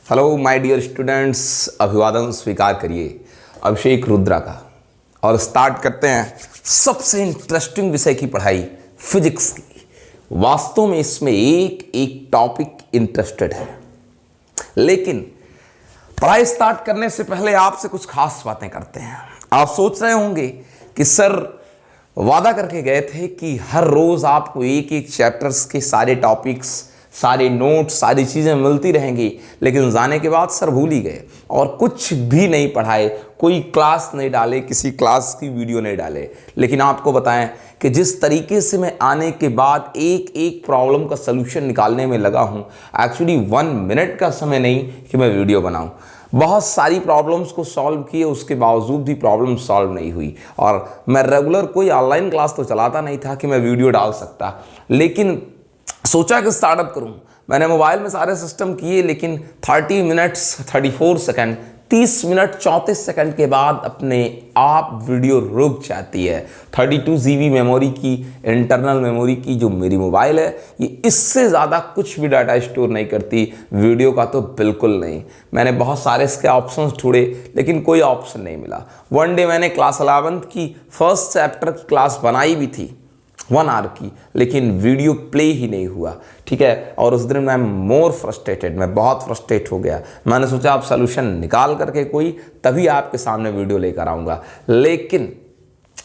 Hello my dear students, अभिवादन स्वीकार करिए अभिषेक रुद्रा का। और स्टार्ट करते हैं सबसे इंटरेस्टिंग विषय की पढ़ाई, फिजिक्स की। वास्तव में इसमें एक एक टॉपिक इंटरेस्टेड है, लेकिन पढ़ाई स्टार्ट करने से पहले आपसे कुछ खास बातें करते हैं। आप सोच रहे होंगे कि सर वादा करके गए थे कि हर रोज आपको एक एक चैप्टर्स के सारे टॉपिक्स, सारे नोट्स, सारी चीज़ें मिलती रहेंगी, लेकिन जाने के बाद सर भूल ही गए और कुछ भी नहीं पढ़ाए, कोई क्लास नहीं डाले, किसी क्लास की वीडियो नहीं डाले। लेकिन आपको बताएं कि जिस तरीके से मैं आने के बाद एक एक प्रॉब्लम का सलूशन निकालने में लगा हूं, एक्चुअली 1 मिनट का समय नहीं कि मैं वीडियो बनाऊं। बहुत सारी प्रॉब्लम्स को सॉल्व किए, उसके बावजूद भी प्रॉब्लम सॉल्व नहीं हुई। और मैं रेगुलर कोई ऑनलाइन क्लास तो चलाता नहीं था कि मैं वीडियो डाल सकता, लेकिन सोचा कि स्टार्टअप करूं। मैंने मोबाइल में सारे सिस्टम किए, लेकिन 30 मिनट्स 34 सेकंड 30 मिनट 34 सेकंड के बाद अपने आप वीडियो रुक जाती है। 32 GB मेमोरी की, इंटरनल मेमोरी की जो मेरी मोबाइल है, ये इससे ज़्यादा कुछ भी डाटा स्टोर नहीं करती, वीडियो का तो बिल्कुल नहीं। मैंने बहुत सारे इसके ऑप्शंस ढूंढे, लेकिन कोई ऑप्शन नहीं मिला। वन डे मैंने क्लास 11 की फर्स्ट चैप्टर की क्लास बनाई भी थी 1 आवर की, लेकिन वीडियो प्ले ही नहीं हुआ। ठीक है, और उस दिन मैं मोर फ्रस्ट्रेटेड, मैं बहुत फ्रस्ट्रेट हो गया। मैंने सोचा आप सलूशन निकाल करके कोई तभी आपके सामने वीडियो लेकर आऊँगा। लेकिन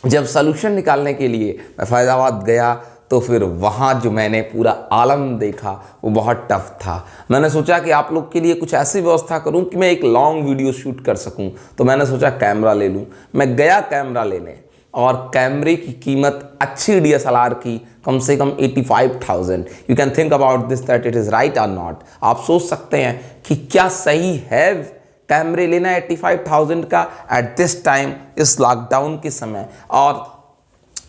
जब सलूशन निकालने के लिए मैं फैज़ाबाद गया, तो फिर वहाँ जो मैंने पूरा आलम देखा वो बहुत टफ था। मैंने सोचा कि आप लोग के लिए कुछ ऐसी व्यवस्था करूँ कि मैं एक लॉन्ग वीडियो शूट कर सकूँ। तो मैंने सोचा कैमरा ले लूँ। मैं गया कैमरा लेने, और कैमरे की कीमत अच्छी DSLR की कम से कम 85,000। You can think about this that it is right और नॉट। आप सोच सकते हैं कि क्या सही है कैमरे लेना 85,000 का एट दिस टाइम, इस लॉकडाउन के समय और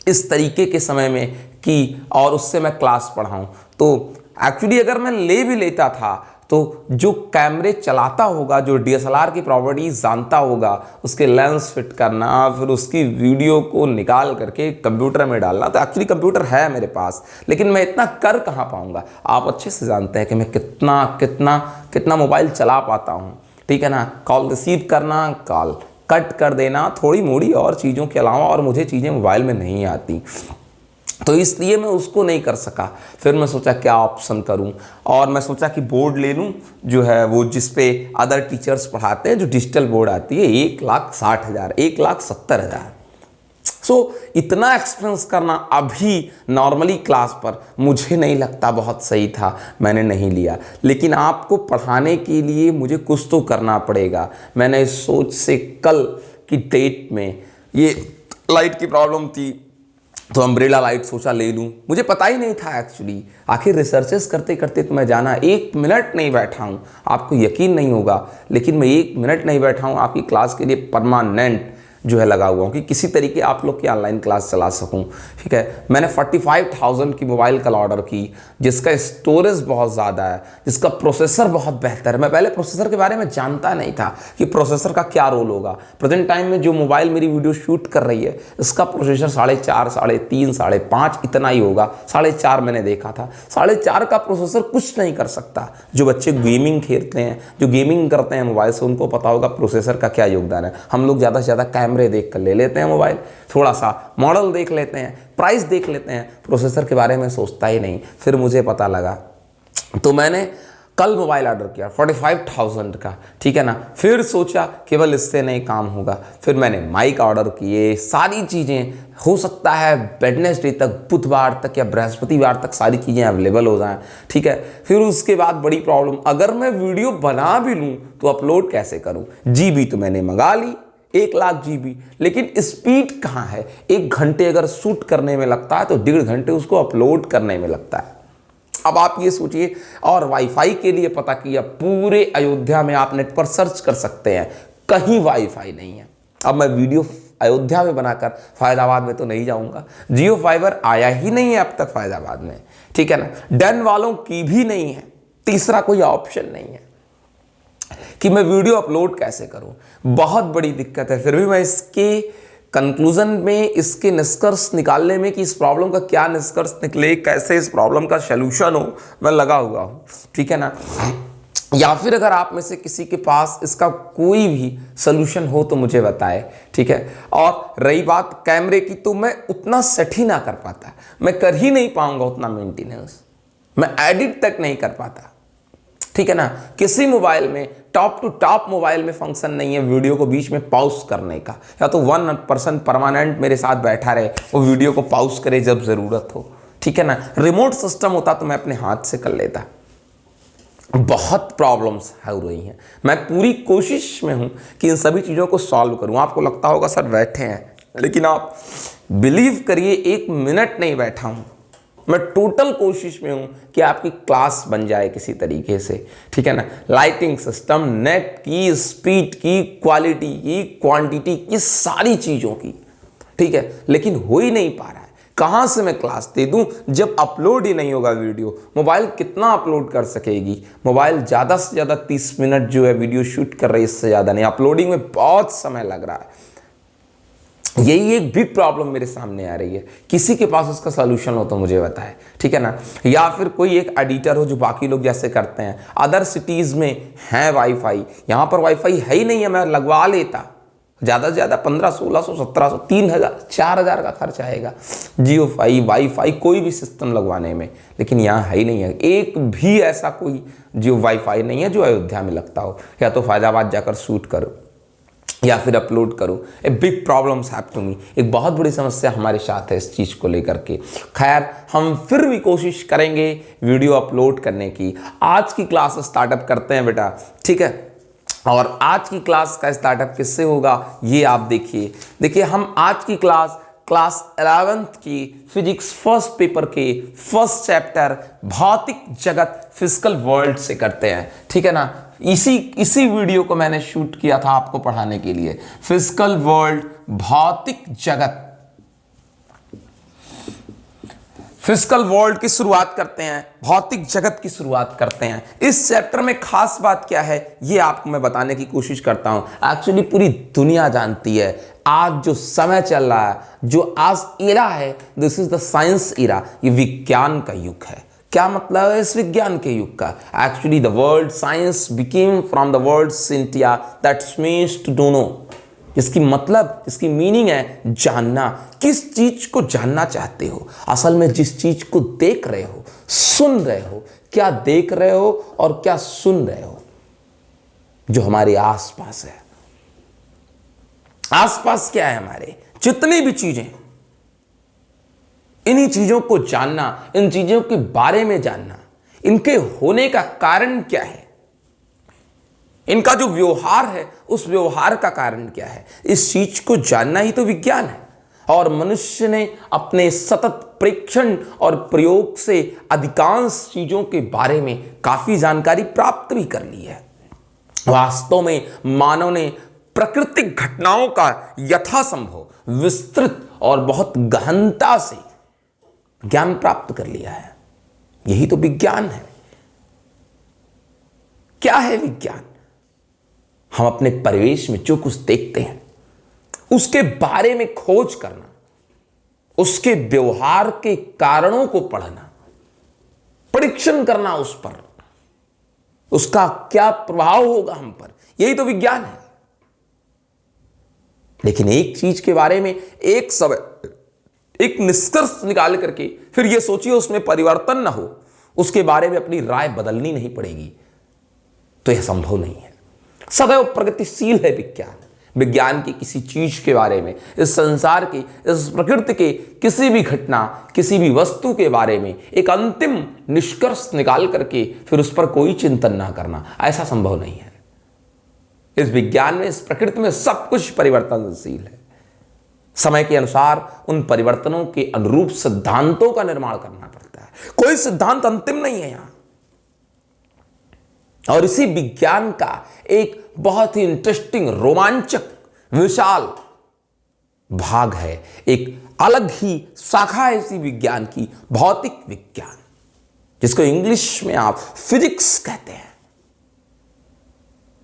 इस तरीके के समय में कि और उससे मैं क्लास पढ़ाऊँ। तो एक्चुअली अगर मैं ले भी लेता था तो जो कैमरे चलाता होगा, जो DSLR की प्रॉपर्टीज जानता होगा, उसके लेंस फिट करना, फिर उसकी वीडियो को निकाल करके कंप्यूटर में डालना, तो एक्चुअली कंप्यूटर है मेरे पास, लेकिन मैं इतना कर कहाँ पाऊँगा। आप अच्छे से जानते हैं कि मैं कितना कितना कितना मोबाइल चला पाता हूँ। ठीक है ना, कॉल रिसीव करना, कॉल कट कर देना, थोड़ी मोड़ी और चीज़ों के अलावा और मुझे चीज़ें मोबाइल में नहीं आती, तो इसलिए मैं उसको नहीं कर सका। फिर मैं सोचा क्या ऑप्शन करूं, और मैं सोचा कि बोर्ड ले लूं, जो है वो जिस पे अदर टीचर्स पढ़ाते हैं, जो डिजिटल बोर्ड आती है 1,60,000 1,70,000। इतना एक्सपेंस करना अभी नॉर्मली क्लास पर मुझे नहीं लगता बहुत सही था, मैंने नहीं लिया। लेकिन आपको पढ़ाने के लिए मुझे कुछ तो करना पड़ेगा। मैंने इस सोच से कल की डेट में, ये लाइट की प्रॉब्लम थी तो अम्ब्रेला लाइट सोचा ले लूँ। मुझे पता ही नहीं था एक्चुअली, आखिर रिसर्चेस करते करते तो मैं जाना 1 मिनट नहीं बैठा हूँ, आपको यकीन नहीं होगा, लेकिन मैं 1 मिनट नहीं बैठा हूँ आपकी क्लास के लिए परमानेंट जो है लगा हुआ हूँ कि किसी तरीके आप लोग की ऑनलाइन क्लास चला सकूँ। ठीक है, मैंने 45,000 की मोबाइल कल ऑर्डर की, जिसका स्टोरेज बहुत ज़्यादा है, जिसका प्रोसेसर बहुत बेहतर है। मैं पहले प्रोसेसर के बारे में जानता नहीं था कि प्रोसेसर का क्या रोल होगा। प्रेजेंट टाइम में जो मोबाइल मेरी वीडियो शूट कर रही है, इसका प्रोसेसर 4.5, 3.5, 5.5 इतना ही होगा। 4.5 मैंने देखा था। 4.5 का प्रोसेसर कुछ नहीं कर सकता। जो बच्चे गेमिंग खेलते हैं, जो गेमिंग करते हैं मोबाइल से, उनको पता होगा प्रोसेसर का क्या योगदान है। हम लोग ज़्यादा से ज़्यादा कैमरे देख कर ले लेते हैं मोबाइल, थोड़ा सा मॉडल देख लेते हैं, प्राइस देख लेते हैं, प्रोसेसर के बारे में सोचता ही नहीं। फिर मुझे पता लगा, तो मैंने कल मोबाइल ऑर्डर किया 45,000 का। ठीक है ना, फिर सोचा केवल इससे नहीं काम होगा, फिर मैंने माइक ऑर्डर किए, सारी चीज़ें, हो सकता है वेडनेसडे तक, बुधवार तक या बृहस्पतिवार तक सारी चीज़ें अवेलेबल हो जाएं। ठीक है, फिर उसके बाद बड़ी प्रॉब्लम, अगर मैं वीडियो बना भी लूँ तो अपलोड कैसे करूँ। GB तो मैंने मंगा ली 1,00,000 GB, लेकिन स्पीड कहाँ है। 1 घंटे अगर शूट करने में लगता है तो 1.5 घंटे उसको अपलोड करने में लगता है। अब आप ये सोचिए, और वाईफाई के लिए पता किया, पूरे अयोध्या में आप नेट पर सर्च कर सकते हैं, कहीं वाईफाई नहीं है। अब मैं वीडियो अयोध्या में बनाकर फैज़ाबाद में तो नहीं जाऊंगा, जियो फाइबर आया ही नहीं है अब तक फैज़ाबाद में। ठीक है ना, डन वालों की भी नहीं है, तीसरा कोई ऑप्शन नहीं है कि मैं वीडियो अपलोड कैसे करूं। बहुत बड़ी दिक्कत है। फिर भी मैं इसके कंक्लूजन में, इसके निष्कर्ष निकालने में कि इस प्रॉब्लम का क्या निष्कर्ष निकले, कैसे इस प्रॉब्लम का सलूशन हो, मैं लगा हुआ हूं। ठीक है ना, या फिर अगर आप में से किसी के पास इसका कोई भी सोल्यूशन हो तो मुझे बताए, ठीक है। और रही बात कैमरे की, तो मैं उतना सेट ही ना कर पाता, मैं कर ही नहीं पाऊंगा उतना मेंटेनेंस, मैं एडिट तक नहीं कर पाता, ठीक है ना। किसी मोबाइल में टॉप टू टॉप मोबाइल में फंक्शन नहीं है वीडियो को बीच में पॉज करने का, या तो 1% परमानेंट मेरे साथ बैठा रहे, वो वीडियो को पॉज करे जब ज़रूरत हो, ठीक है ना। रिमोट सिस्टम होता तो मैं अपने हाथ से कर लेता। बहुत प्रॉब्लम्स हो रही हैं, मैं पूरी कोशिश में हूं कि इन सभी चीज़ों को सॉल्व करूं। आपको लगता होगा सर बैठे हैं, लेकिन आप बिलीव करिए 1 मिनट नहीं बैठा हूं, मैं टोटल कोशिश में हूं कि आपकी क्लास बन जाए किसी तरीके से, ठीक है ना। लाइटिंग सिस्टम, नेट की स्पीड की, क्वालिटी की, क्वांटिटी की, सारी चीज़ों की, ठीक है, लेकिन हो ही नहीं पा रहा है। कहाँ से मैं क्लास दे दूं जब अपलोड ही नहीं होगा वीडियो। मोबाइल कितना अपलोड कर सकेगी, मोबाइल ज़्यादा से ज़्यादा 30 मिनट जो है वीडियो शूट कर रही है, इससे ज़्यादा नहीं। अपलोडिंग में बहुत समय लग रहा है, यही एक बिग प्रॉब्लम मेरे सामने आ रही है। किसी के पास उसका सॉल्यूशन हो तो मुझे बताए, ठीक है ना। या फिर कोई एक एडिटर हो जो बाकी लोग जैसे करते हैं। अदर सिटीज़ में है वाईफाई, यहाँ पर वाईफाई है ही नहीं है, मैं लगवा लेता। ज़्यादा से ज़्यादा 1500, 1600, 1700, 3000, 4000 का खर्च आएगा जियो वाईफाई कोई भी सिस्टम लगवाने में, लेकिन यहाँ है ही नहीं है। एक भी ऐसा कोई जियो वाईफाई नहीं है जो अयोध्या में लगता हो, या तो फैजाबाद जाकर शूट करो या फिर अपलोड करो। A big problems have to me, एक बहुत बड़ी समस्या हमारे साथ है इस चीज़ को लेकर के। खैर, हम फिर भी कोशिश करेंगे वीडियो अपलोड करने की। आज की क्लास स्टार्टअप करते हैं बेटा, ठीक है। और आज की क्लास का स्टार्टअप किससे होगा ये आप देखिए हम आज की क्लास 11th की फिजिक्स फर्स्ट पेपर के फर्स्ट चैप्टर भौतिक जगत फिजिकल वर्ल्ड से करते हैं, ठीक है ना। इसी वीडियो को मैंने शूट किया था आपको पढ़ाने के लिए। फिजिकल वर्ल्ड, भौतिक जगत, फिजिकल वर्ल्ड की शुरुआत करते हैं, भौतिक जगत की शुरुआत करते हैं। इस चैप्टर में खास बात क्या है ये आपको मैं बताने की कोशिश करता हूं। एक्चुअली पूरी दुनिया जानती है आज जो समय चल रहा है, जो आज एरा है, this is the science era, ये विज्ञान का युग है। क्या मतलब है इस विज्ञान के युग का? Actually the word science became from the word scientia that's means to know. इसकी मतलब, इसकी मीनिंग है जानना। किस चीज को जानना चाहते हो? असल में जिस चीज को देख रहे हो, सुन रहे हो, क्या देख रहे हो और क्या सुन रहे हो, जो हमारे आसपास है। आसपास क्या है हमारे, जितनी भी चीजें, इन्हीं चीजों को जानना, इन चीजों के बारे में जानना, इनके होने का कारण क्या है, इनका जो व्यवहार है उस व्यवहार का कारण क्या है, इस चीज को जानना ही तो विज्ञान है। और मनुष्य ने अपने सतत प्रेक्षण और प्रयोग से अधिकांश चीजों के बारे में काफी जानकारी प्राप्त भी कर ली है। वास्तव में मानव ने प्राकृतिक घटनाओं का यथासंभव विस्तृत और बहुत गहनता से ज्ञान प्राप्त कर लिया है। यही तो विज्ञान है। क्या है विज्ञान? हम अपने परिवेश में जो कुछ देखते हैं उसके बारे में खोज करना, उसके व्यवहार के कारणों को पढ़ना, परीक्षण करना उस पर, उसका क्या प्रभाव होगा हम पर, यही तो विज्ञान है। लेकिन एक चीज के बारे में एक समय एक निष्कर्ष निकाल करके फिर यह सोचिए उसमें परिवर्तन ना हो, उसके बारे में अपनी राय बदलनी नहीं पड़ेगी, तो यह संभव नहीं है। सदैव प्रगतिशील है विज्ञान। विज्ञान की किसी चीज के बारे में, इस संसार की, इस प्रकृति के किसी भी घटना, किसी भी वस्तु के बारे में एक अंतिम निष्कर्ष निकाल करके फिर उस पर कोई चिंतन ना करना, ऐसा संभव नहीं है। इस विज्ञान में, इस प्रकृति में सब कुछ परिवर्तनशील है। समय के अनुसार उन परिवर्तनों के अनुरूप सिद्धांतों का निर्माण करना पड़ता है। कोई सिद्धांत अंतिम नहीं है यहां। और इसी विज्ञान का एक बहुत ही इंटरेस्टिंग, रोमांचक, विशाल भाग है, एक अलग ही शाखा है इसी विज्ञान की, भौतिक विज्ञान, जिसको इंग्लिश में आप फिजिक्स कहते हैं।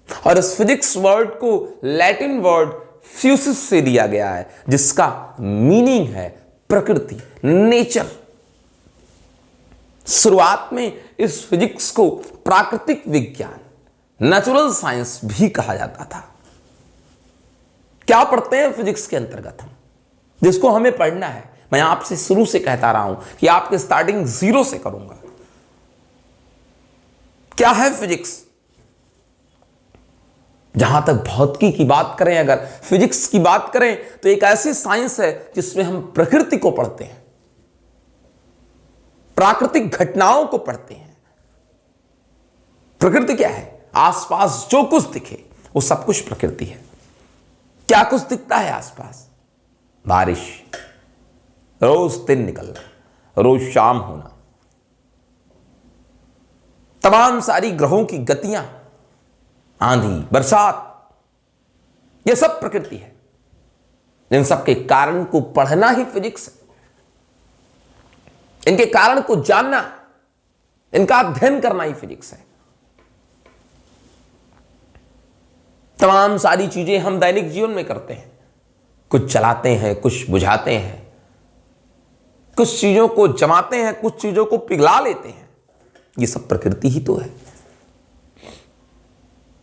और इस फिजिक्स वर्ड को लैटिन वर्ड फ्यूसिस से दिया गया है, जिसका मीनिंग है प्रकृति, नेचर। शुरुआत में इस फिजिक्स को प्राकृतिक विज्ञान, नेचुरल साइंस भी कहा जाता था। क्या पढ़ते हैं फिजिक्स के अंतर्गत हम, जिसको हमें पढ़ना है? मैं आपसे शुरू से कहता रहा हूं कि आपकी स्टार्टिंग जीरो से करूंगा। क्या है फिजिक्स? जहां तक भौतिकी की बात करें, अगर फिजिक्स की बात करें, तो एक ऐसी साइंस है जिसमें हम प्रकृति को पढ़ते हैं, प्राकृतिक घटनाओं को पढ़ते हैं। प्रकृति क्या है? आसपास जो कुछ दिखे वो सब कुछ प्रकृति है। क्या कुछ दिखता है आसपास? बारिश, रोज दिन निकलना, रोज शाम होना, तमाम सारी ग्रहों की गतियां, आंधी, बरसात, यह सब प्रकृति है। इन सब के कारण को पढ़ना ही फिजिक्स है। इनके कारण को जानना, इनका अध्ययन करना ही फिजिक्स है। तमाम सारी चीजें हम दैनिक जीवन में करते हैं, कुछ चलाते हैं, कुछ बुझाते हैं, कुछ चीजों को जमाते हैं, कुछ चीजों को पिघला लेते हैं। ये सब प्रकृति ही तो है।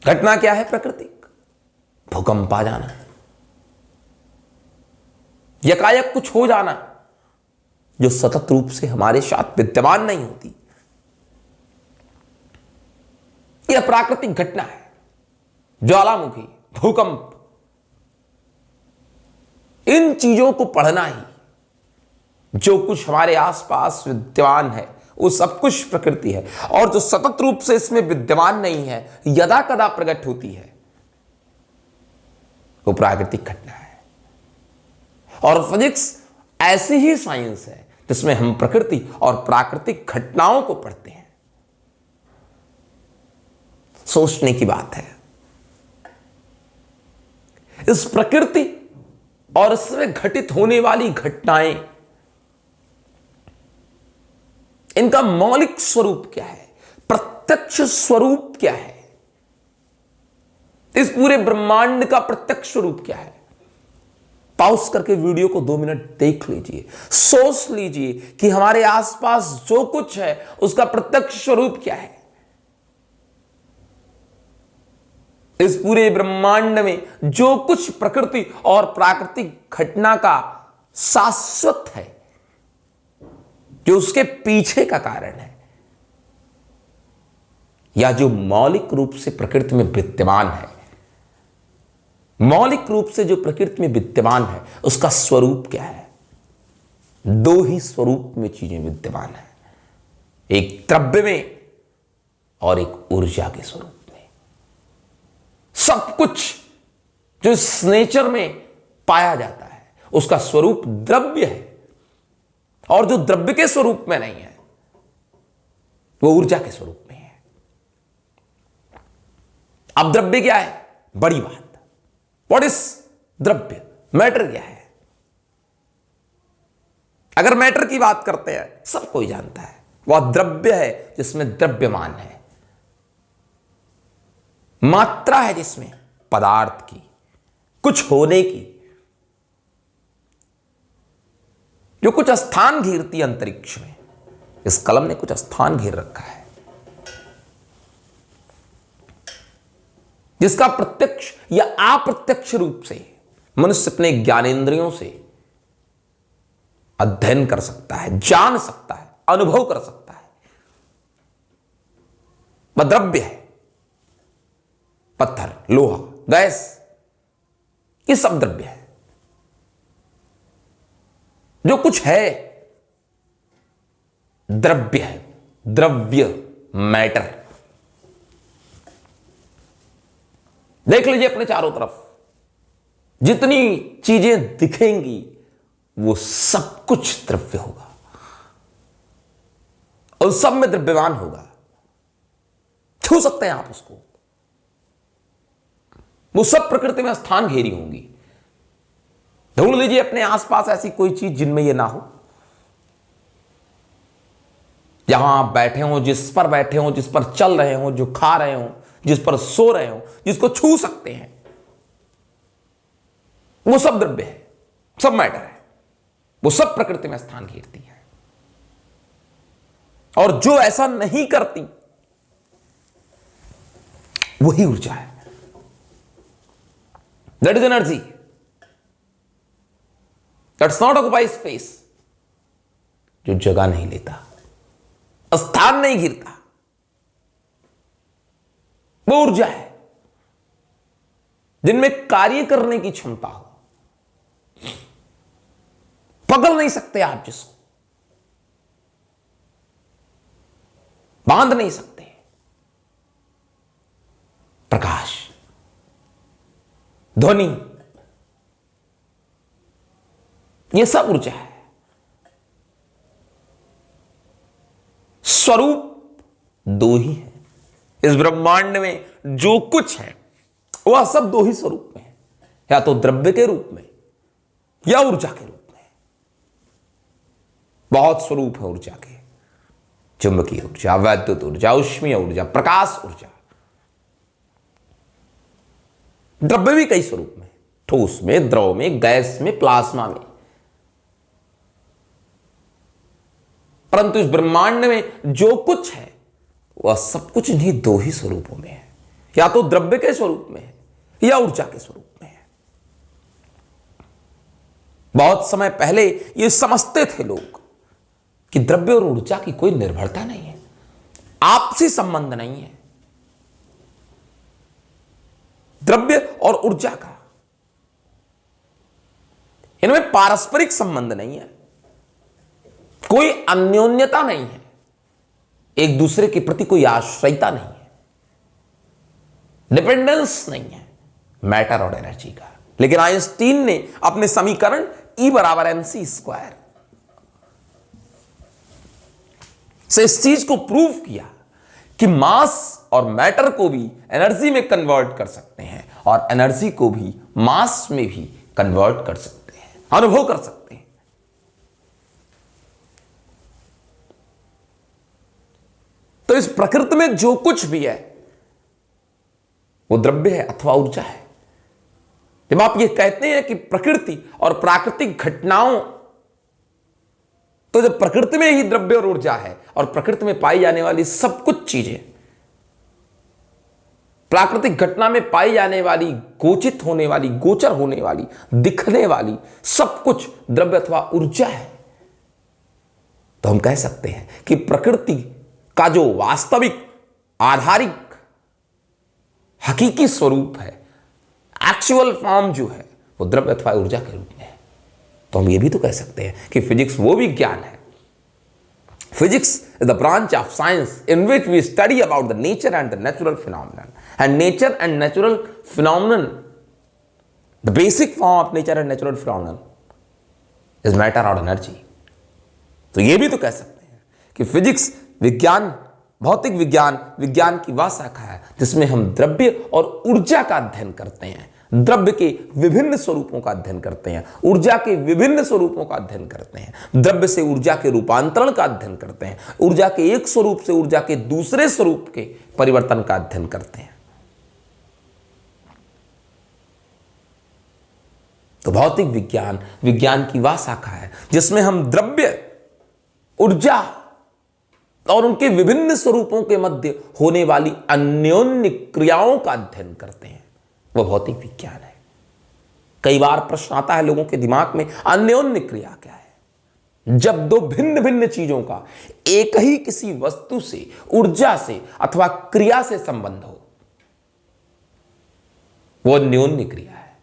घटना क्या है प्राकृतिक? भूकंप आ जाना, यकायक कुछ हो जाना जो सतत रूप से हमारे साथ विद्यमान नहीं होती, यह प्राकृतिक घटना है। ज्वालामुखी, भूकंप, इन चीजों को पढ़ना ही, जो कुछ हमारे आसपास विद्यमान है वो सब कुछ प्रकृति है। और जो सतत रूप से इसमें विद्यमान नहीं है, यदा कदा प्रकट होती है, वो प्राकृतिक घटना है। और फिजिक्स ऐसी ही साइंस है जिसमें हम प्रकृति और प्राकृतिक घटनाओं को पढ़ते हैं। सोचने की बात है, इस प्रकृति और इसमें घटित होने वाली घटनाएं, इनका मौलिक स्वरूप क्या है? प्रत्यक्ष स्वरूप क्या है? इस पूरे ब्रह्मांड का प्रत्यक्ष स्वरूप क्या है? पॉज करके वीडियो को 2 मिनट देख लीजिए, सोच लीजिए कि हमारे आसपास जो कुछ है उसका प्रत्यक्ष स्वरूप क्या है। इस पूरे ब्रह्मांड में जो कुछ प्रकृति और प्राकृतिक घटना का शाश्वत है, जो उसके पीछे का कारण है, या जो मौलिक रूप से प्रकृति में विद्यमान है, मौलिक रूप से जो प्रकृति में विद्यमान है, उसका स्वरूप क्या है? 2 ही स्वरूप में चीजें विद्यमान है, एक द्रव्य में और एक ऊर्जा के स्वरूप में। सब कुछ जो इस नेचर में पाया जाता है उसका स्वरूप द्रव्य है, और जो द्रव्य के स्वरूप में नहीं है वो ऊर्जा के स्वरूप में है। अब द्रव्य क्या है? बड़ी बात। व्हाट इज द्रव्य? मैटर क्या है? अगर मैटर की बात करते हैं, सब कोई जानता है वह द्रव्य है जिसमें द्रव्यमान है, मात्रा है जिसमें पदार्थ की, कुछ होने की, जो कुछ स्थान घेरती अंतरिक्ष में। इस कलम ने कुछ स्थान घेर रखा है, जिसका प्रत्यक्ष या अप्रत्यक्ष रूप से मनुष्य अपने ज्ञानेंद्रियों से अध्ययन कर सकता है, जान सकता है, अनुभव कर सकता है। वह द्रव्य है। पत्थर, लोहा, गैस, ये सब द्रव्य है। जो कुछ है द्रव्य है। द्रव्य, मैटर। देख लीजिए अपने चारों तरफ जितनी चीजें दिखेंगी वो सब कुछ द्रव्य होगा, और सब में द्रव्यमान होगा। छू सकते हैं आप उसको। वो सब प्रकृति में स्थान घेरी होंगी। ढूंढ लीजिए अपने आसपास ऐसी कोई चीज जिनमें ये ना हो। जहां आप बैठे हो, जिस पर बैठे हो, जिस पर चल रहे हो, जो खा रहे हो, जिस पर सो रहे हो, जिसको छू सकते हैं, वो सब द्रव्य है, सब मैटर है। वो सब प्रकृति में स्थान घेरती है। और जो ऐसा नहीं करती वही ऊर्जा है। That is energy, that's not occupy space. जो जगह नहीं लेता, स्थान नहीं गिरता, वो ऊर्जा है। जिनमें कार्य करने की क्षमता हो, पकड़ नहीं सकते आप जिसको, बांध नहीं सकते। प्रकाश, ध्वनि, ये सब ऊर्जा है। स्वरूप दो ही है इस ब्रह्मांड में। जो कुछ है वह सब दो ही स्वरूप में है, या तो द्रव्य के रूप में या ऊर्जा के रूप में। बहुत स्वरूप है ऊर्जा के, चुंबकीय ऊर्जा, वैद्युत ऊर्जा, ऊष्मीय ऊर्जा, प्रकाश ऊर्जा। द्रव्य भी कई स्वरूप में, ठोस में, द्रव में, गैस में, प्लाज्मा में। परंतु इस ब्रह्मांड में जो कुछ है वह सब कुछ इन्हीं दो ही स्वरूपों में है, या तो द्रव्य के स्वरूप में है या ऊर्जा के स्वरूप में है। बहुत समय पहले ये समझते थे लोग कि द्रव्य और ऊर्जा की कोई निर्भरता नहीं है, आपसी संबंध नहीं है। द्रव्य और ऊर्जा का इनमें पारस्परिक संबंध नहीं है, कोई अन्योन्यता नहीं है, एक दूसरे के प्रति कोई आश्रयता नहीं है, डिपेंडेंस नहीं है मैटर और एनर्जी का। लेकिन आइंस्टीन ने अपने समीकरण E बराबर mc² से इस चीज को प्रूव किया कि मास और मैटर को भी एनर्जी में कन्वर्ट कर सकते हैं और एनर्जी को भी मास में भी कन्वर्ट कर सकते हैं, अनुभव कर सकते हैं। तो इस प्रकृति में जो कुछ भी है वो द्रव्य है अथवा ऊर्जा है। जब आप ये कहते हैं कि प्रकृति और प्राकृतिक घटनाओं, तो जब प्रकृति में ही द्रव्य और ऊर्जा है और प्रकृति में पाई जाने वाली सब कुछ चीजें, प्राकृतिक घटना में पाई जाने वाली, गोचित होने वाली, गोचर होने वाली, दिखने वाली सब कुछ द्रव्य अथवा ऊर्जा है, तो हम कह सकते हैं कि प्रकृति का जो वास्तविक आधारिक हकीकी स्वरूप है, एक्चुअल फॉर्म जो है, वो द्रव्य अथवा ऊर्जा के रूप में है। तो हम ये भी तो कह सकते हैं कि फिजिक्स वो विज्ञान है, physics is the branch of science in which we study about the nature and the natural phenomenon, and nature and natural phenomenon, the basic form of nature and natural phenomenon is matter और energy. तो ये भी तो कह सकते हैं कि physics विज्ञान, भौतिक विज्ञान, विज्ञान की वह शाखा है जिसमें हम द्रव्य और ऊर्जा का अध्ययन करते हैं, द्रव्य के विभिन्न स्वरूपों का अध्ययन करते हैं, ऊर्जा के विभिन्न स्वरूपों का अध्ययन करते हैं, द्रव्य से ऊर्जा के रूपांतरण का अध्ययन करते हैं, ऊर्जा के एक स्वरूप से ऊर्जा के दूसरे स्वरूप के परिवर्तन का अध्ययन करते हैं। तो भौतिक विज्ञान, विज्ञान की वह शाखा है जिसमें हम द्रव्य, ऊर्जा और उनके विभिन्न स्वरूपों के मध्य होने वाली अन्योन्य क्रियाओं का अध्ययन करते हैं, वह भौतिक विज्ञान है। कई बार प्रश्न आता है लोगों के दिमाग में, अन्योन्य क्रिया क्या है? जब दो भिन्न भिन्न चीजों का एक ही किसी वस्तु से, ऊर्जा से अथवा क्रिया से संबंध हो, वो अन्योन्य क्रिया है।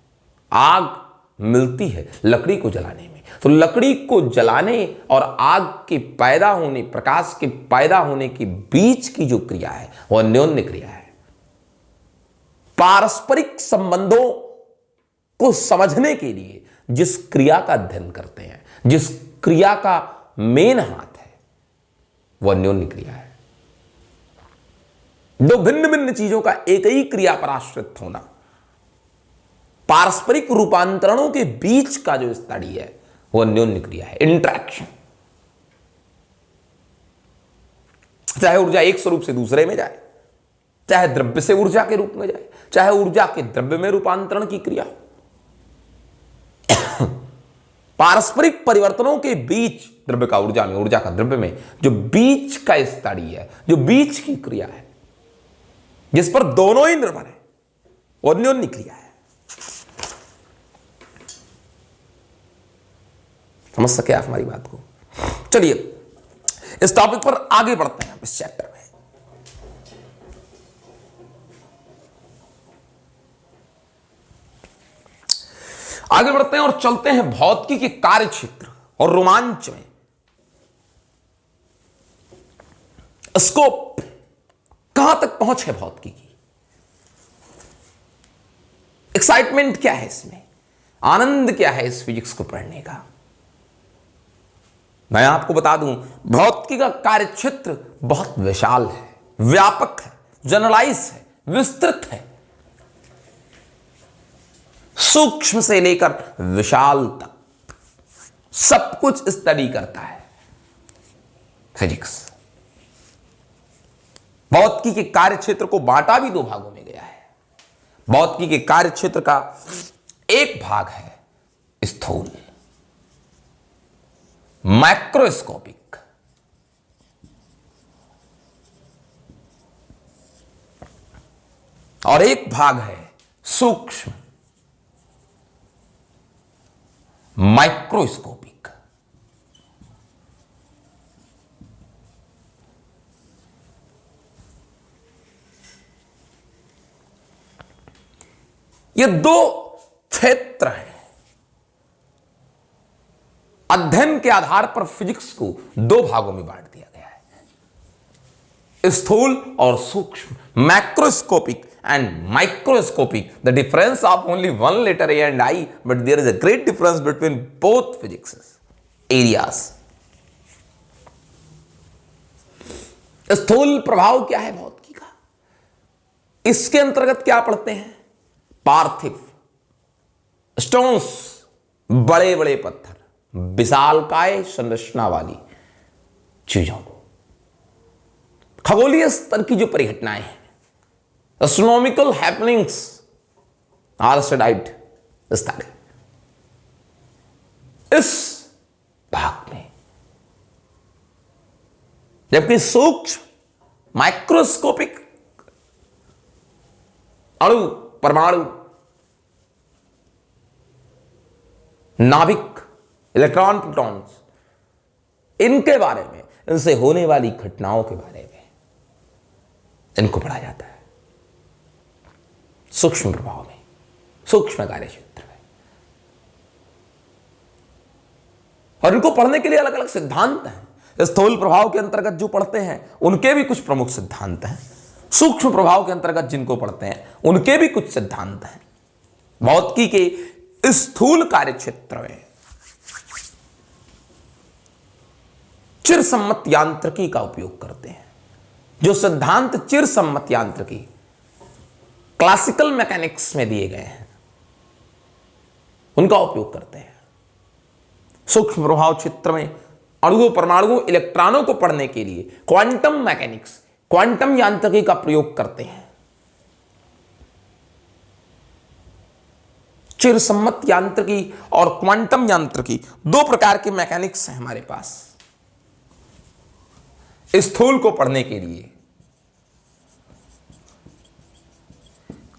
आग मिलती है लकड़ी को जलाने में, तो लकड़ी को जलाने और आग के पैदा होने, प्रकाश के पैदा होने के बीच की जो क्रिया है वह अन्योन्य क्रिया है। पारस्परिक संबंधों को समझने के लिए जिस क्रिया का अध्ययन करते हैं, जिस क्रिया का मेन हाथ है, वह अन्योन्य क्रिया है। दो भिन्न भिन्न चीजों का एक ही क्रिया पर आश्रित होना, पारस्परिक रूपांतरणों के बीच का जो स्टडी है वो अन्योन्य क्रिया है, इंटरैक्शन। चाहे ऊर्जा एक स्वरूप से दूसरे में जाए, चाहे द्रव्य से ऊर्जा के रूप में जाए, चाहे ऊर्जा के द्रव्य में रूपांतरण की क्रिया, पारस्परिक परिवर्तनों के बीच द्रव्य का ऊर्जा में, ऊर्जा का द्रव्य में जो बीच का स्टडी है, जो बीच की क्रिया है, जिस पर दोनों ही निर्भर है, वो अन्योन्य क्रिया है। समझ सके आप हमारी बात को? चलिए इस टॉपिक पर आगे बढ़ते हैं इस चैप्टर में। आगे बढ़ते हैं और चलते हैं भौतिकी के कार्य क्षेत्र और रोमांच में। स्कोप, कहां तक पहुंच है भौतिकी की? एक्साइटमेंट क्या है इसमें? आनंद क्या है इस फिजिक्स को पढ़ने का? मैं आपको बता दूं, भौतिकी का कार्य क्षेत्र बहुत विशाल है, व्यापक है, जनरलाइज है, विस्तृत है। सूक्ष्म से लेकर विशाल तक सब कुछ स्टडी करता है फिजिक्स। भौतिकी के कार्य क्षेत्र को बांटा भी दो भागों में गया है। भौतिकी के कार्य क्षेत्र का एक भाग है स्थूल, मैक्रोस्कोपिक, और एक भाग है सूक्ष्म, माइक्रोस्कोपिक। ये दो क्षेत्र हैं। अध्ययन के आधार पर फिजिक्स को दो भागों में बांट दिया गया है, स्थूल और सूक्ष्म, macroscopic and microscopic. The difference of only one letter A and I, but there is a great difference between both physics areas. स्थूल प्रभाव क्या है भौतिकी का? इसके अंतर्गत क्या पढ़ते हैं? पार्थिव, स्टोन्स, बड़े बड़े पत्थर, विशालकाय संरचना वाली चीजों को, खगोलीय स्तर की जो परिघटनाएं हैं, astronomical happenings are studied study. इस भाग में, जबकि सूक्ष्म माइक्रोस्कोपिक अणु, परमाणु, नाभिक, इलेक्ट्रॉन, प्रोटॉन्स, इनके बारे में, इनसे होने वाली घटनाओं के बारे में इनको पढ़ा जाता है सूक्ष्म प्रभाव में, सूक्ष्म कार्य क्षेत्र में। और इनको पढ़ने के लिए अलग अलग सिद्धांत हैं। स्थूल प्रभाव के अंतर्गत जो पढ़ते हैं उनके भी कुछ प्रमुख सिद्धांत हैं, सूक्ष्म प्रभाव के अंतर्गत जिनको पढ़ते हैं उनके भी कुछ सिद्धांत हैं। भौतिकी के स्थूल कार्य क्षेत्र में चिरसम्मत यांत्रिकी का उपयोग करते हैं। जो सिद्धांत चिरसम्मत यांत्रिकी, क्लासिकल मैकेनिक्स में दिए गए हैं, उनका उपयोग करते हैं। सूक्ष्म प्रभाव क्षेत्र में अणुओं, परमाणुओं, इलेक्ट्रॉनों को पढ़ने के लिए क्वांटम मैकेनिक्स, क्वांटम यांत्रिकी का प्रयोग करते हैं। चिरसम्मत यांत्रिकी और क्वांटम यांत्रिकी दो प्रकार के मैकेनिक्स हैं हमारे पास स्थूल को पढ़ने के लिए।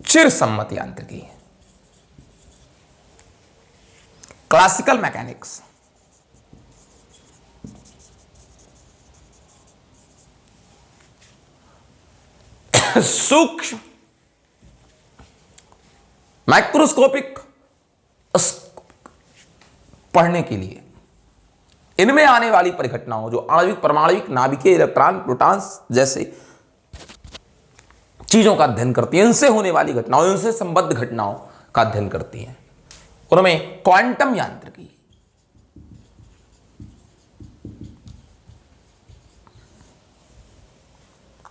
चिरसम्मत यांत्रिकी, क्लासिकल मैकेनिक्स, सूक्ष्म माइक्रोस्कोपिक पढ़ने के लिए इनमें आने वाली परिघटनाओं, जो आणविक, परमाणुविक, नाभिकीय, इलेक्ट्रॉन, प्रोटॉन्स जैसे चीजों का अध्ययन करती हैं, इनसे होने वाली घटनाओं, इनसे संबद्ध घटनाओं का अध्ययन करती हैं, उनमें क्वांटम यांत्रिकी,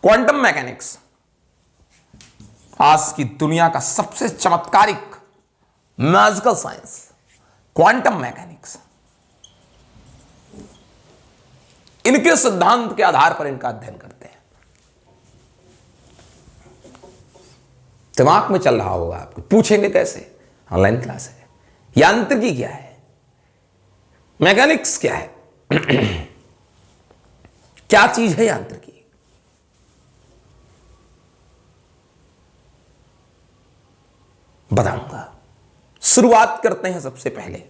क्वांटम मैकेनिक्स आज की दुनिया का सबसे चमत्कारिक मैजिकल साइंस, क्वांटम मैकेनिक्स, इनके सिद्धांत के आधार पर इनका अध्ययन करते हैं। दिमाग में चल रहा होगा आपको, पूछेंगे कैसे? ऑनलाइन क्लास है। यांत्रिकी क्या है? मैकेनिक्स क्या है? क्या चीज है यांत्रिकी? बताऊंगा। शुरुआत करते हैं सबसे पहले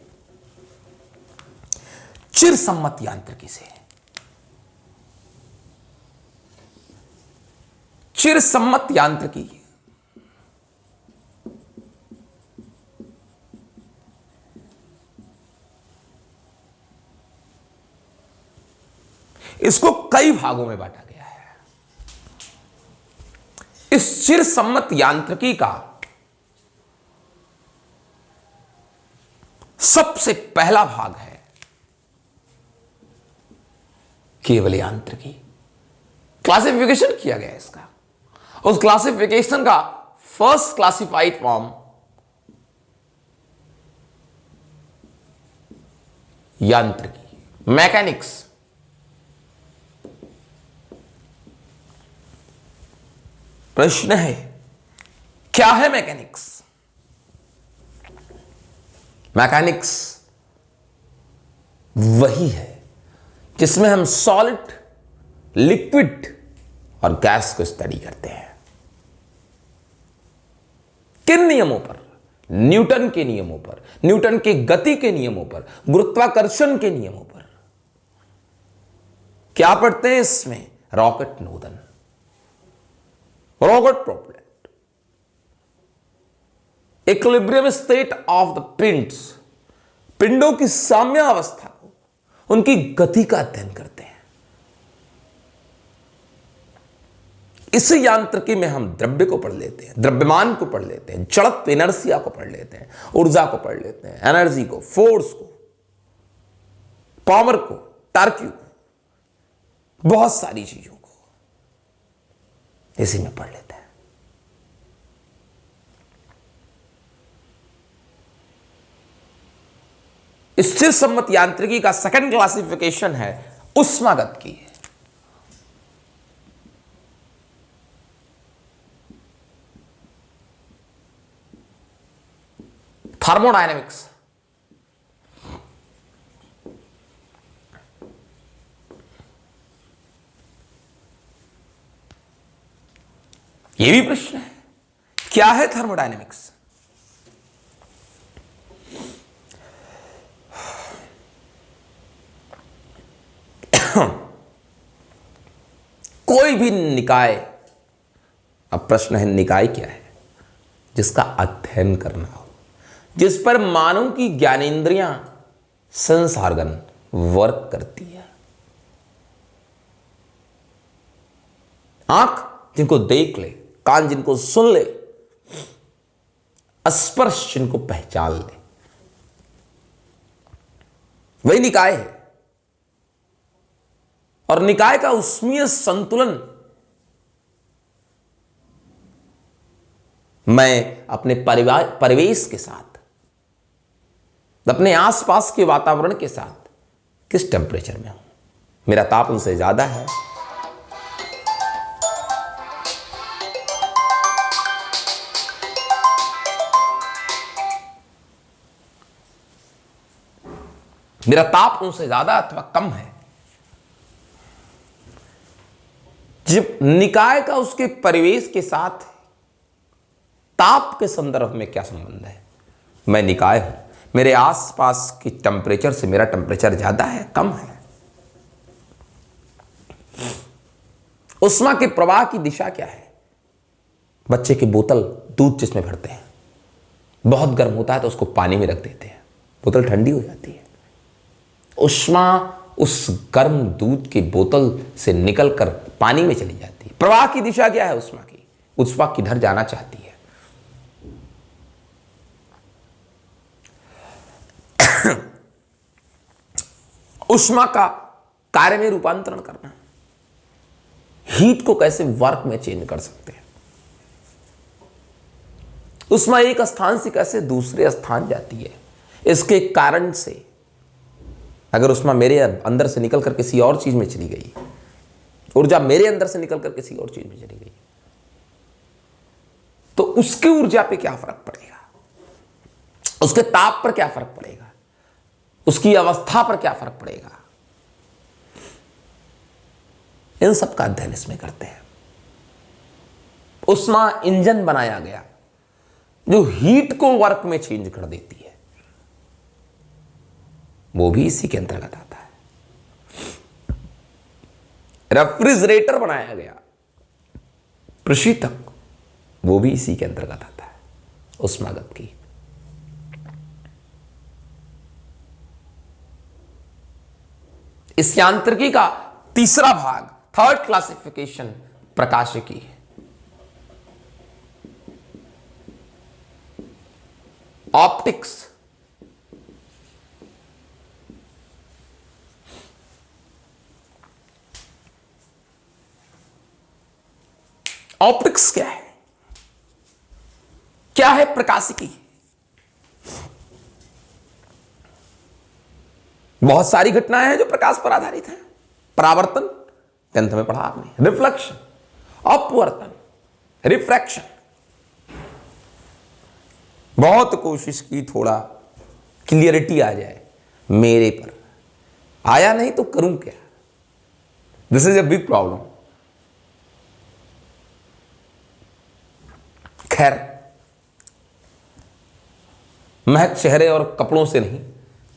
चिरसम्मत यांत्रिकी से। चिरसम्मत यांत्रिकी इसको कई भागों में बांटा गया है। इस चिरसम्मत यांत्रिकी का सबसे पहला भाग है केवल यांत्रिकी। क्लासिफिकेशन किया गया इसका। उस क्लासिफिकेशन का फर्स्ट क्लासिफाइड फॉर्म यांत्रिकी, मैकेनिक्स। प्रश्न है, क्या है मैकेनिक्स? मैकेनिक्स वही है जिसमें हम सॉलिड, लिक्विड और गैस को स्टडी करते हैं। किन नियमों पर? न्यूटन के नियमों पर, न्यूटन के गति के नियमों पर, गुरुत्वाकर्षण के नियमों पर। क्या पढ़ते हैं इसमें? रॉकेट नोदन, rocket propellant, equilibrium state of the पिंड्स, पिंडों की साम्यावस्था को, उनकी गति का अध्ययन करते हैं। इस यांत्रिकी में हम द्रव्य को पढ़ लेते हैं, द्रव्यमान को पढ़ लेते हैं, जड़त्व इनर्शिया को पढ़ लेते हैं, ऊर्जा को पढ़ लेते हैं, एनर्जी को, फोर्स को, पावर को, टार्क्यू को, बहुत सारी चीजों को इसी में पढ़ लेते हैं। इस चिरसम्मत यांत्रिकी का सेकंड क्लासिफिकेशन है उष्मागत की। थर्मोडायनेमिक्स। यह भी प्रश्न है, क्या है थर्मोडायनेमिक्स? कोई भी निकाय, अब प्रश्न है निकाय क्या है? जिसका अध्ययन करना हो, जिस पर मानव की ज्ञानेंद्रियां, सेंस ऑर्गन वर्क करती है। आंख जिनको देख ले, कान जिनको सुन ले, स्पर्श जिनको पहचान ले, वही निकाय है। और निकाय का उष्मीय संतुलन मैं अपने परिवेश के साथ, अपने आसपास के वातावरण के साथ किस टेम्परेचर में हूं, मेरा ताप उनसे ज्यादा है, मेरा ताप उनसे ज्यादा अथवा कम है। जब निकाय का उसके परिवेश के साथ ताप के संदर्भ में क्या संबंध है? मैं निकाय हूं, मेरे आसपास की टेम्परेचर से मेरा टेम्परेचर ज्यादा है, कम है। उष्मा के प्रवाह की दिशा क्या है? बच्चे की बोतल दूध जिसमें भरते हैं, बहुत गर्म होता है तो उसको पानी में रख देते हैं, बोतल ठंडी हो जाती है। उष्मा उस गर्म दूध की बोतल से निकलकर पानी में चली जाती है। प्रवाह की दिशा क्या है उष्मा की? उष्मा किधर जाना चाहती है? उष्मा का कार्य में रूपांतरण करना, हीट को कैसे वर्क में चेंज कर सकते हैं, उष्मा एक स्थान से कैसे दूसरे स्थान जाती है, इसके कारण से अगर उष्मा मेरे अंदर से निकलकर किसी और चीज में चली गई, ऊर्जा मेरे अंदर से निकलकर किसी और चीज में चली गई, तो उसकी ऊर्जा पे क्या फर्क पड़ेगा, उसके ताप पर क्या फर्क पड़ेगा, उसकी अवस्था पर क्या फर्क पड़ेगा, इन सब का अध्ययन इसमें करते हैं। उष्मा इंजन बनाया गया जो हीट को वर्क में चेंज कर देती है, वो भी इसी के अंतर्गत आता है। रेफ्रिजरेटर बनाया गया, प्रशीतक, वो भी इसी के अंतर्गत आता है, उष्मागत की। इस यांत्रिकी का तीसरा भाग, थर्ड क्लासिफिकेशन, प्रकाशिकी है। ऑप्टिक्स, ऑप्टिक्स क्या है, क्या है प्रकाशिकी? बहुत सारी घटनाएं हैं जो प्रकाश पर आधारित हैं। परावर्तन, 10th में पढ़ा आपने, रिफ्लेक्शन, अपवर्तन, रिफ्रैक्शन। बहुत कोशिश की थोड़ा क्लियरिटी आ जाए मेरे पर, आया नहीं तो करूं क्या, this is a big problem. खैर, महज चेहरे और कपड़ों से नहीं,